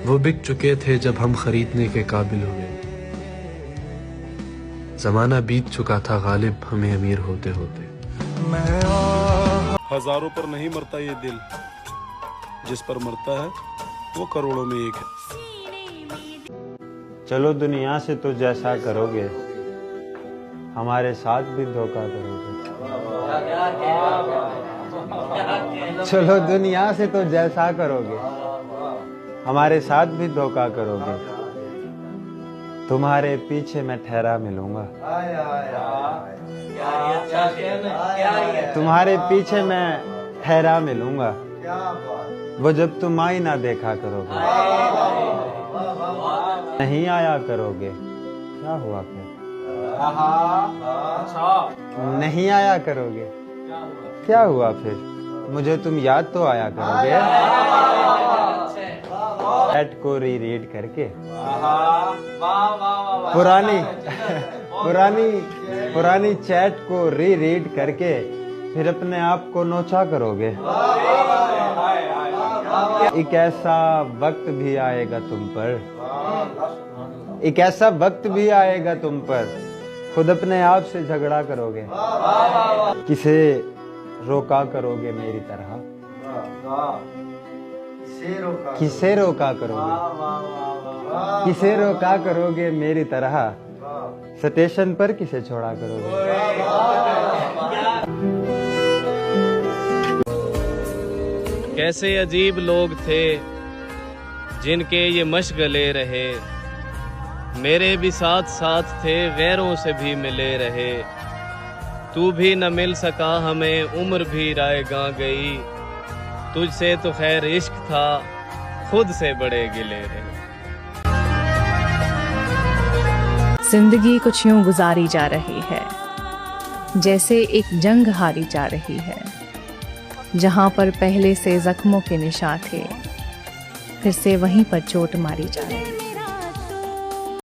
वो बिक चुके थे जब हम खरीदने के काबिल हुए। जमाना बीत चुका था गालिब हमें अमीर होते होते। हजारों पर नहीं मरता ये दिल, जिस पर मरता है वो करोड़ों में एक है। चलो दुनिया से तो जैसा करोगे, हमारे साथ भी धोखा करोगे। चलो दुनिया से तो जैसा करोगे, हमारे साथ भी धोखा करोगे। तुम्हारे पीछे मैं ठहरा मिलूंगा, तुम्हारे पीछे मैं ठहरा मिलूंगा। वो जब तुम आईना देखा करोगे, नहीं आया करोगे। क्या हुआ फिर? नहीं आया करोगे। क्या हुआ फिर? मुझे तुम याद तो आया करोगे। चैट को रीड करके, पुरानी चैट को रीड करके फिर अपने आप को नोचा करोगे। एक ऐसा वक्त भी आएगा तुम पर, एक ऐसा वक्त भी आएगा तुम पर, खुद अपने आप से झगड़ा करोगे। किसे रोका करोगे मेरी तरह, किसे रोका करोगे, किसे रोका करोगे मेरी तरह। स्टेशन पर किसे छोड़ा करोगे। कैसे अजीब लोग थे जिनके ये मशगले रहे, मेरे भी साथ साथ थे गैरों से भी मिले रहे। तू भी न मिल सका हमें, उम्र भी रायगां गई। तुझसे तो खैर इश्क था, खुद से बड़े गिले रहे। जिंदगी कुछ यूं गुजारी जा रही है जैसे एक जंग हारी जा रही है, जहां पर पहले से जख्मों के निशान थे, फिर से वहीं पर चोट मारी जा रही है।